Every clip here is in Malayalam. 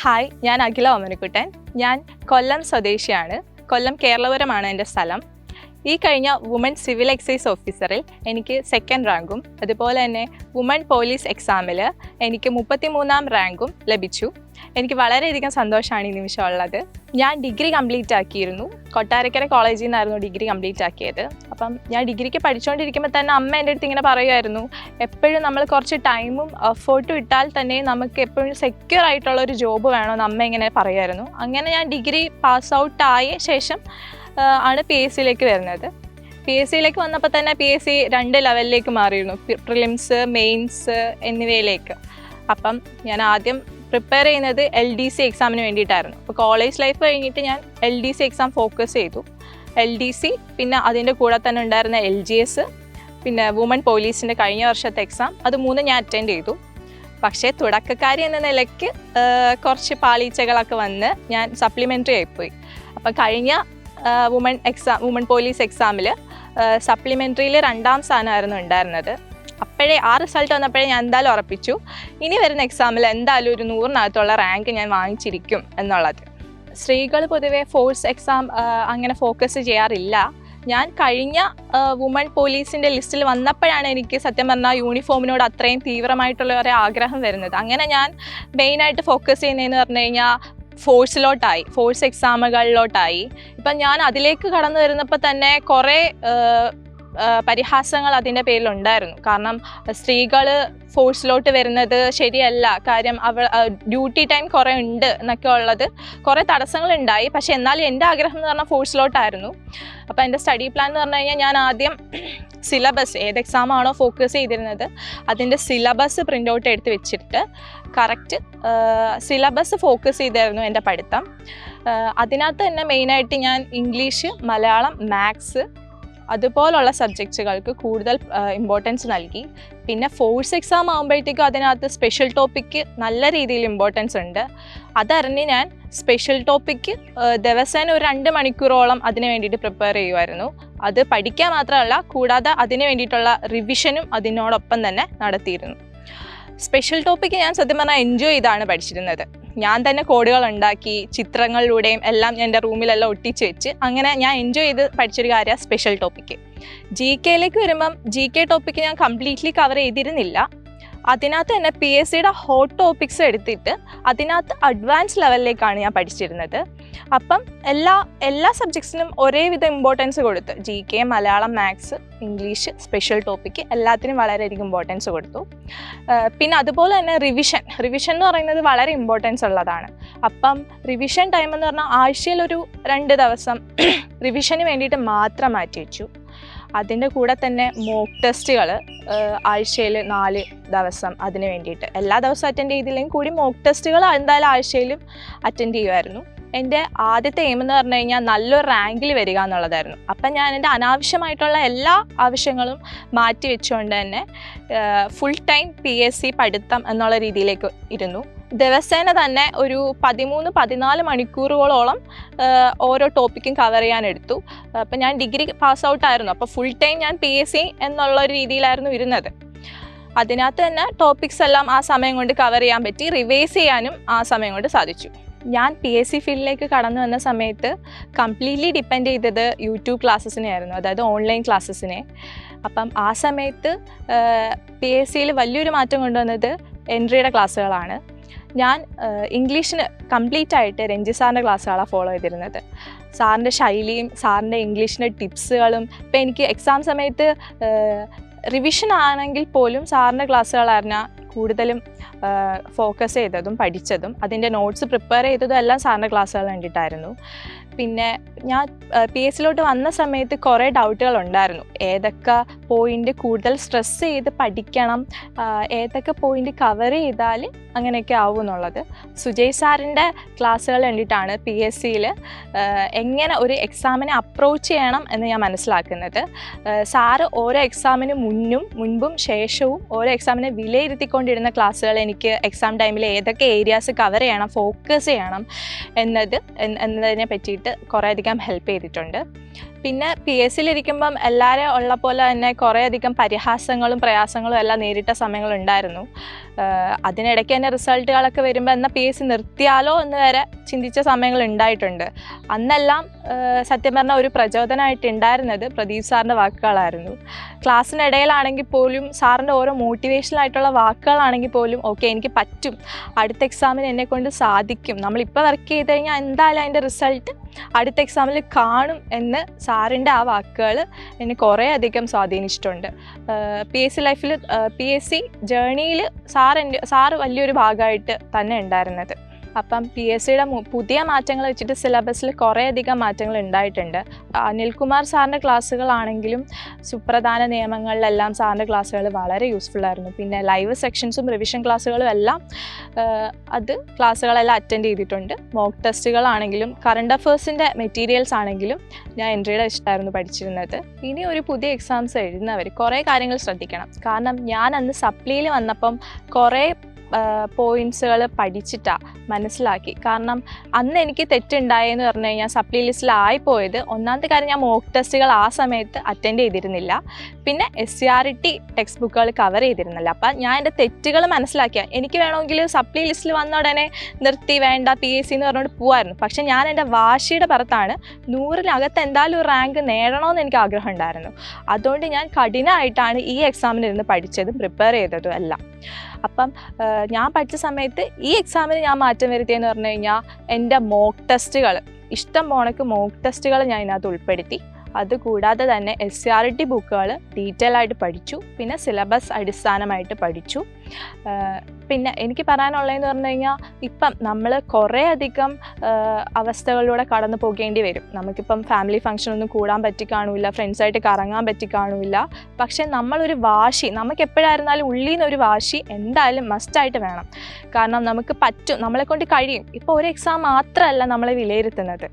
ഹായ്, ഞാൻ അഖില ഓമനക്കുട്ടൻ. ഞാൻ കൊല്ലം സ്വദേശിയാണ്. കൊല്ലം കേരളപുരമാണ് എൻ്റെ സ്ഥലം. ഈ കഴിഞ്ഞ വുമൺ സിവിൽ എക്സൈസ് ഓഫീസറിൽ എനിക്ക് 2nd റാങ്കും അതുപോലെ തന്നെ വുമൺ പോലീസ് എക്സാമിൽ എനിക്ക് 33ാം റാങ്കും ലഭിച്ചു. എനിക്ക് വളരെയധികം സന്തോഷമാണ് ഈ നിമിഷം ഉള്ളത്. ഞാൻ ഡിഗ്രി കംപ്ലീറ്റ് ആക്കിയിരുന്നു. കൊട്ടാരക്കര കോളേജിൽ നിന്നായിരുന്നു ഡിഗ്രി കംപ്ലീറ്റ് ആക്കിയത്. അപ്പം ഞാൻ ഡിഗ്രിക്ക് പഠിച്ചുകൊണ്ടിരിക്കുമ്പോൾ തന്നെ അമ്മ എൻ്റെ അടുത്ത് ഇങ്ങനെ പറയുമായിരുന്നു, എപ്പോഴും നമ്മൾ കുറച്ച് ടൈമും എഫേർട്ടും ഇട്ടാൽ തന്നെ നമുക്ക് എപ്പോഴും സെക്യൂർ ആയിട്ടുള്ള ഒരു ജോബ് വേണമെന്ന് അമ്മ ഇങ്ങനെ പറയുമായിരുന്നു. അങ്ങനെ ഞാൻ ഡിഗ്രി പാസ് ഔട്ട് ആയ ശേഷം ആണ് PSC വരുന്നത്. PSC വന്നപ്പോൾ തന്നെ PSC 2 ലെവലിലേക്ക് മാറിയിരുന്നു, പ്രിലിംസ്, മെയിൻസ് എന്നിവയിലേക്ക്. അപ്പം ഞാൻ ആദ്യം പ്രിപ്പയർ ചെയ്യുന്നത് LDC എക്സാമിന് വേണ്ടിയിട്ടായിരുന്നു. അപ്പോൾ കോളേജ് ലൈഫ് കഴിഞ്ഞിട്ട് ഞാൻ LDC എക്സാം ഫോക്കസ് ചെയ്തു. LDC, പിന്നെ അതിൻ്റെ കൂടെ തന്നെ ഉണ്ടായിരുന്ന LGS, പിന്നെ വുമൺ പോലീസിൻ്റെ കഴിഞ്ഞ വർഷത്തെ എക്സാം, അത് 3 ഞാൻ അറ്റൻഡ് ചെയ്തു. പക്ഷേ തുടക്കക്കാരി എന്ന നിലയ്ക്ക് കുറച്ച് പാളീച്ചകളൊക്കെ വന്ന് ഞാൻ സപ്ലിമെൻ്ററി ആയിപ്പോയി. അപ്പം കഴിഞ്ഞ വുമൺ പോലീസ് എക്സാമിൽ സപ്ലിമെൻ്ററിയിൽ 2ാം സ്ഥാനമായിരുന്നു ഉണ്ടായിരുന്നത്. അപ്പോഴേ ആ റിസൾട്ട് വന്നപ്പോഴേ ഞാൻ എന്തായാലും ഉറപ്പിച്ചു, ഇനി വരുന്ന എക്സാമിൽ എന്തായാലും ഒരു 100-നകത്തുള്ള റാങ്ക് ഞാൻ വാങ്ങിച്ചിരിക്കും എന്നുള്ളത്. സ്ത്രീകൾ പൊതുവെ ഫോഴ്സ് എക്സാം അങ്ങനെ ഫോക്കസ് ചെയ്യാറില്ല. ഞാൻ കഴിഞ്ഞ വുമൺ പോലീസിൻ്റെ ലിസ്റ്റിൽ വന്നപ്പോഴാണ് എനിക്ക് സത്യം പറഞ്ഞാൽ യൂണിഫോമിനോട് അത്രയും തീവ്രമായിട്ടുള്ള ഒരു ആഗ്രഹം വരുന്നത്. അങ്ങനെ ഞാൻ മെയിനായിട്ട് ഫോക്കസ് ചെയ്യുന്നതെന്ന് പറഞ്ഞു കഴിഞ്ഞാൽ ഫോഴ്സ് എക്സാമുകളിലോട്ടായി. ഇപ്പം ഞാൻ അതിലേക്ക് കടന്നു വരുന്നപ്പോൾ തന്നെ കുറേ പരിഹാസങ്ങൾ അതിൻ്റെ പേരിലുണ്ടായിരുന്നു. കാരണം സ്ത്രീകൾ ഫോഴ്സിലോട്ട് വരുന്നത് ശരിയല്ല, കാര്യം ഡ്യൂട്ടി ടൈം കുറേ ഉണ്ട് എന്നൊക്കെ ഉള്ളത് കുറേ തടസ്സങ്ങളുണ്ടായി. പക്ഷേ എന്നാലും എൻ്റെ ആഗ്രഹം എന്ന് പറഞ്ഞാൽ ഫോഴ്സിലോട്ടായിരുന്നു. അപ്പോൾ എൻ്റെ സ്റ്റഡി പ്ലാൻ എന്ന് പറഞ്ഞു കഴിഞ്ഞാൽ ഞാൻ ആദ്യം സിലബസ്, ഏത് എക്സാമാണോ ഫോക്കസ് ചെയ്തിരുന്നത് അതിൻ്റെ സിലബസ് പ്രിൻ്റ് ഔട്ട് എടുത്ത് വെച്ചിട്ട് കറക്റ്റ് സിലബസ് ഫോക്കസ് ചെയ്തായിരുന്നു എൻ്റെ പഠിത്തം. അതിനകത്ത് തന്നെ മെയിനായിട്ട് ഞാൻ ഇംഗ്ലീഷ്, മലയാളം, മാത്സ് അതുപോലുള്ള സബ്ജക്ട്സുകൾക്ക് കൂടുതൽ ഇമ്പോർട്ടൻസ് നൽകി. പിന്നെ ഫോഴ്സ് എക്സാം ആകുമ്പോഴത്തേക്കും അതിനകത്ത് സ്പെഷ്യൽ ടോപ്പിക്ക് നല്ല രീതിയിൽ ഇമ്പോർട്ടൻസ് ഉണ്ട്. അതറിഞ്ഞ് ഞാൻ സ്പെഷ്യൽ ടോപ്പിക്ക് ദിവസേന ഒരു 2 മണിക്കൂറോളം അതിന് വേണ്ടിയിട്ട് പ്രിപ്പയർ ചെയ്യുമായിരുന്നു. അത് പഠിക്കാൻ മാത്രമല്ല, കൂടാതെ അതിന് വേണ്ടിയിട്ടുള്ള റിവിഷനും അതിനോടൊപ്പം തന്നെ നടത്തിയിരുന്നു. സ്പെഷ്യൽ ടോപ്പിക്ക് ഞാൻ സത്യം പറഞ്ഞാൽ എൻജോയ് ചെയ്താണ് പഠിച്ചിരുന്നത്. ഞാൻ തന്നെ കോഡുകൾ ഉണ്ടാക്കി ചിത്രങ്ങളിലൂടെയും എല്ലാം എൻ്റെ റൂമിലെല്ലാം ഒട്ടിച്ച് വെച്ച് അങ്ങനെ ഞാൻ എൻജോയ് ചെയ്ത് പഠിച്ചൊരു കാര്യമാണ് സ്പെഷ്യൽ ടോപ്പിക്ക്. GK വരുമ്പം GK ടോപ്പിക്ക് ഞാൻ കംപ്ലീറ്റ്ലി കവർ ചെയ്തിരുന്നില്ല. അതിനകത്ത് തന്നെ PSCയുടെ ഹോട്ട് ടോപ്പിക്സ് എടുത്തിട്ട് അതിനകത്ത് അഡ്വാൻസ് ലെവലിലേക്കാണ് ഞാൻ പഠിച്ചിരുന്നത്. അപ്പം എല്ലാ സബ്ജക്ട്സിനും ഒരേവിധ ഇമ്പോർട്ടൻസ് കൊടുത്ത് GK, Malayalam, maths, English, special topic എല്ലാത്തിനും വളരെയധികം ഇമ്പോർട്ടൻസ് കൊടുത്തു. പിന്നെ അതുപോലെ തന്നെ റിവിഷൻ എന്ന് പറയുന്നത് വളരെ ഇമ്പോർട്ടൻസ് ഉള്ളതാണ്. അപ്പം റിവിഷൻ ടൈം എന്ന് പറഞ്ഞാൽ ആഴ്ചയിൽ ഒരു 2 ദിവസം റിവിഷന് വേണ്ടിയിട്ട് മാത്രം മാറ്റി വെച്ചു. അതിൻ്റെ കൂടെ തന്നെ മോക്ക് ടെസ്റ്റുകൾ ആഴ്ചയിൽ 4 ദിവസം അതിന് വേണ്ടിയിട്ട്, എല്ലാ ദിവസവും അറ്റൻഡ് ചെയ്തില്ലെങ്കിൽ കൂടി മോക്ക് ടെസ്റ്റുകൾ എന്തായാലും ആഴ്ചയിലും അറ്റൻഡ് ചെയ്യുമായിരുന്നു. എൻ്റെ ആദ്യത്തെ എയിം എന്ന് പറഞ്ഞു കഴിഞ്ഞാൽ നല്ലൊരു റാങ്കിൽ വരിക എന്നുള്ളതായിരുന്നു. അപ്പം ഞാൻ എൻ്റെ അനാവശ്യമായിട്ടുള്ള എല്ലാ ആവശ്യങ്ങളും മാറ്റി വെച്ചുകൊണ്ട് തന്നെ ഫുൾ ടൈം PSC പഠിത്തം എന്നുള്ള രീതിയിലേക്ക് ഇരുന്നു. ദിവസേന തന്നെ ഒരു 13-14 മണിക്കൂറുകളോളം ഓരോ ടോപ്പിക്കും കവർ ചെയ്യാനെടുത്തു. അപ്പം ഞാൻ ഡിഗ്രി പാസ് ഔട്ട് ആയിരുന്നു. അപ്പോൾ ഫുൾ ടൈം ഞാൻ PSC എന്നുള്ള ഒരു രീതിയിലായിരുന്നു ഇരുന്നത്. അതിനകത്ത് തന്നെ ടോപ്പിക്സ് എല്ലാം ആ സമയം കൊണ്ട് കവർ ചെയ്യാൻ പറ്റി, റിവൈസ് ചെയ്യാനും ആ സമയം കൊണ്ട് സാധിച്ചു. ഞാൻ PSC ഫീൽഡിലേക്ക് കടന്നു വന്ന സമയത്ത് കംപ്ലീറ്റ്ലി ഡിപ്പെൻഡ് ചെയ്തത് യൂട്യൂബ് ക്ലാസ്സസിനെ ആയിരുന്നു, അതായത് ഓൺലൈൻ ക്ലാസ്സസിനെ. അപ്പം ആ സമയത്ത് PSCയിൽ വലിയൊരു മാറ്റം കൊണ്ടുവന്നത് എൻട്രിയുടെ ക്ലാസ്സുകളാണ്. ഞാൻ ഇംഗ്ലീഷിന് കംപ്ലീറ്റ് ആയിട്ട് രഞ്ജി സാറിൻ്റെ ക്ലാസ്സുകളാണ് ഫോളോ ചെയ്തിരുന്നത്. സാറിൻ്റെ ശൈലിയും സാറിൻ്റെ ഇംഗ്ലീഷിൻ്റെ ടിപ്സുകളും ഇപ്പം എനിക്ക് എക്സാം സമയത്ത് റിവിഷൻ ആണെങ്കിൽ പോലും സാറിൻ്റെ ക്ലാസ്സുകളായിരുന്നു കൂടുതലും ഫോക്കസ് ചെയ്തതും പഠിച്ചതും. അതിൻ്റെ നോട്ട്സ് പ്രിപ്പയർ ചെയ്തതും എല്ലാം സാറിൻ്റെ ക്ലാസ്സുകൾ വേണ്ടിയിട്ടായിരുന്നു. പിന്നെ ഞാൻ PSCയിലോട്ട് വന്ന സമയത്ത് കുറേ ഡൗട്ടുകൾ ഉണ്ടായിരുന്നു. ഏതൊക്കെ പോയിൻ്റ് കൂടുതൽ സ്ട്രെസ് ചെയ്ത് പഠിക്കണം, ഏതൊക്കെ പോയിൻ്റ് കവർ ചെയ്താൽ അങ്ങനെയൊക്കെ ആവും എന്നുള്ളത്. സുജയ് സാറിൻ്റെ ക്ലാസ്സുകൾ വേണ്ടിയിട്ടാണ് PSCയിൽ എങ്ങനെ ഒരു എക്സാമിനെ അപ്രോച്ച് ചെയ്യണം എന്ന് ഞാൻ മനസ്സിലാക്കുന്നത്. സാറ് ഓരോ എക്സാമിന് മുൻപും ശേഷവും ഓരോ എക്സാമിനെ വിലയിരുത്തിക്കൊണ്ടിരുന്ന ക്ലാസ്സുകൾ എനിക്ക് എക്സാം ടൈമിൽ ഏതൊക്കെ ഏരിയാസ് കവർ ചെയ്യണം, ഫോക്കസ് ചെയ്യണം എന്നതിനെ പറ്റിയിട്ട് കുറേയധികം ഹെൽപ്പ് ചെയ്തിട്ടുണ്ട്. പിന്നെ PSC ഇരിക്കുമ്പം എല്ലാവരും ഉള്ള പോലെ തന്നെ കുറേയധികം പരിഹാസങ്ങളും പ്രയാസങ്ങളും എല്ലാം നേരിട്ട സമയങ്ങളുണ്ടായിരുന്നു. അതിനിടയ്ക്ക് തന്നെ റിസൾട്ടുകളൊക്കെ വരുമ്പോൾ എന്നാൽ PSC നിർത്തിയാലോ എന്ന് വരെ ചിന്തിച്ച സമയങ്ങൾ ഉണ്ടായിട്ടുണ്ട്. അന്നെല്ലാം സത്യം പറഞ്ഞാൽ ഒരു പ്രചോദനമായിട്ട് ഉണ്ടായിരുന്നത് പ്രദീപ് സാറിൻ്റെ വാക്കുകളായിരുന്നു. ക്ലാസ്സിനിടയിലാണെങ്കിൽ പോലും സാറിൻ്റെ ഓരോ മോട്ടിവേഷണൽ ആയിട്ടുള്ള വാക്കുകളാണെങ്കിൽ പോലും ഓക്കെ എനിക്ക് പറ്റും, അടുത്ത എക്സാമിന് എന്നെക്കൊണ്ട് സാധിക്കും, നമ്മളിപ്പോൾ വർക്ക് ചെയ്ത് കഴിഞ്ഞാൽ എന്തായാലും അതിൻ്റെ റിസൾട്ട് അടുത്ത എക്സാമിൽ കാണും എന്ന് സാറിൻ്റെ ആ വാക്കുകൾ എന്നെ കുറേ അധികം സ്വാധീനിച്ചിട്ടുണ്ട്. PSC ലൈഫിൽ PSC ജേണിയിൽ സാറ് വലിയൊരു ഭാഗമായിട്ട് തന്നെ ഉണ്ടായിരുന്നത്. അപ്പം PSCയുടെ പുതിയ മാറ്റങ്ങൾ വെച്ചിട്ട് സിലബസിൽ കുറേയധികം മാറ്റങ്ങൾ ഉണ്ടായിട്ടുണ്ട്. അനിൽകുമാർ സാറിൻ്റെ ക്ലാസ്സുകളാണെങ്കിലും സുപ്രധാന നിയമങ്ങളിലെല്ലാം സാറിൻ്റെ ക്ലാസ്സുകൾ വളരെ യൂസ്ഫുൾ ആയിരുന്നു. പിന്നെ ലൈവ് സെക്ഷൻസും റിവിഷൻ ക്ലാസ്സുകളും എല്ലാം ക്ലാസ്സുകളെല്ലാം അറ്റൻഡ് ചെയ്തിട്ടുണ്ട്. മോക്ക് ടെസ്റ്റുകളാണെങ്കിലും കറണ്ട് അഫേഴ്സിൻ്റെ മെറ്റീരിയൽസ് ആണെങ്കിലും ഞാൻ എൻട്രിയുടെ വെച്ചിട്ടായിരുന്നു പഠിച്ചിരുന്നത്. ഇനി ഒരു പുതിയ എക്സാംസ് എഴുതുന്നവർ കുറേ കാര്യങ്ങൾ ശ്രദ്ധിക്കണം. കാരണം ഞാൻ അന്ന് സപ്ലിയിൽ വന്നപ്പം കുറേ പോയിൻറ്റ്സുകൾ പഠിച്ചിട്ടാണ് മനസ്സിലാക്കി. കാരണം അന്ന് എനിക്ക് തെറ്റുണ്ടായെന്ന് പറഞ്ഞു കഴിഞ്ഞാൽ സപ്ലി ലിസ്റ്റിലായിപ്പോയത് ഒന്നാമത്തെ കാര്യം, ഞാൻ മോക്ക് ടെസ്റ്റുകൾ ആ സമയത്ത് അറ്റൻഡ് ചെയ്തിരുന്നില്ല. പിന്നെ SCRT ടെക്സ്റ്റ് ബുക്കുകൾ കവർ ചെയ്തിരുന്നില്ല. അപ്പം ഞാൻ എൻ്റെ തെറ്റുകൾ മനസ്സിലാക്കിയ എനിക്ക് വേണമെങ്കിൽ സപ്ലി ലിസ്റ്റിൽ വന്ന ഉടനെ നിർത്തി വേണ്ട PSC എന്ന് പറഞ്ഞുകൊണ്ട് പോവായിരുന്നു. പക്ഷെ ഞാൻ എൻ്റെ വാശിയുടെ പുറത്താണ് 100-നകത്ത് എന്തായാലും ഒരു റാങ്ക് നേടണമെന്ന് എനിക്ക് ആഗ്രഹം ഉണ്ടായിരുന്നു. അതുകൊണ്ട് ഞാൻ കഠിനമായിട്ടാണ് ഈ എക്സാമിനിരുന്ന് പഠിച്ചതും പ്രിപ്പയർ ചെയ്തതും എല്ലാം. അപ്പം ഞാൻ പഠിച്ച സമയത്ത് ഈ എക്സാമിന് ഞാൻ മാറ്റം വരുത്തിയെന്ന് പറഞ്ഞു കഴിഞ്ഞാൽ എൻ്റെ മോക്ക് ടെസ്റ്റുകൾ, ഇഷ്ടം പോണക്ക് മോക്ക് ടെസ്റ്റുകൾ ഞാൻ ഇതിനകത്ത് ഉൾപ്പെടുത്തി. അതുകൂടാതെ തന്നെ SCRT ബുക്കുകൾ ഡീറ്റെയിൽ ആയിട്ട് പഠിച്ചു. പിന്നെ സിലബസ് അടിസ്ഥാനമായിട്ട് പഠിച്ചു. പിന്നെ എനിക്ക് പറയാനുള്ളതെന്ന് പറഞ്ഞു കഴിഞ്ഞാൽ ഇപ്പം നമ്മൾ കുറേ അധികം അവസ്ഥകളിലൂടെ കടന്നു പോകേണ്ടി വരും. നമുക്കിപ്പം ഫാമിലി ഫംഗ്ഷനൊന്നും കൂടാൻ പറ്റി കാണില്ല, ഫ്രണ്ട്സായിട്ട് കറങ്ങാൻ പറ്റി കാണില്ല. പക്ഷേ നമ്മളൊരു വാശി, നമുക്ക് എപ്പോഴായിരുന്നാലും ഉള്ളിൽ നിന്നൊരു വാശി എന്തായാലും മസ്റ്റായിട്ട് വേണം. കാരണം നമുക്ക് പറ്റും, നമ്മളെക്കൊണ്ട് കഴിയും. ഇപ്പോൾ ഒരു എക്സാം മാത്രമല്ല നമ്മളെ വിലയിരുത്തുന്നത്.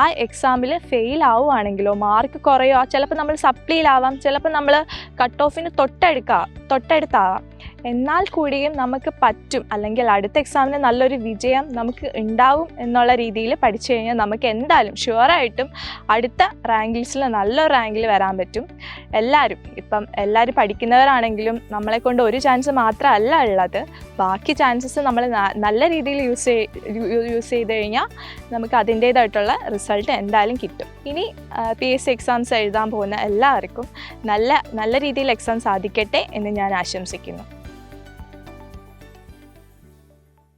ആ എക്സാമിൽ ഫെയിൽ ആവുകയാണെങ്കിലോ മാർക്ക് കുറയോ, ചിലപ്പോൾ നമ്മൾ സപ്ലിയിലാവാം, ചിലപ്പോൾ നമ്മൾ കട്ട് ഓഫിന് തൊട്ടടുത്താവാം. എന്നാൽ കൂടിയും നമുക്ക് പറ്റും, അല്ലെങ്കിൽ അടുത്ത എക്സാമിന് നല്ലൊരു വിജയം നമുക്ക് ഉണ്ടാവും എന്നുള്ള രീതിയിൽ പഠിച്ചു കഴിഞ്ഞാൽ നമുക്ക് എന്തായാലും ഷുവറായിട്ടും അടുത്ത റാങ്ക് ലിസ്റ്റിൽ നല്ലൊരു റാങ്കിൽ വരാൻ പറ്റും. എല്ലാവരും പഠിക്കുന്നവരാണെങ്കിലും നമ്മളെക്കൊണ്ട് ഒരു ചാൻസ് മാത്രമല്ല ഉള്ളത്, ബാക്കി ചാൻസസ് നമ്മൾ നല്ല രീതിയിൽ യൂസ് ചെയ്ത് കഴിഞ്ഞാൽ നമുക്ക് അതിൻ്റേതായിട്ടുള്ള റിസൾട്ട് എന്തായാലും കിട്ടും. ഇനി PSC എക്സാംസ് എഴുതാൻ പോകുന്ന എല്ലാവർക്കും നല്ല രീതിയിൽ എക്സാം സാധിക്കട്ടെ എന്ന് ഞാൻ ആശംസിക്കുന്നു.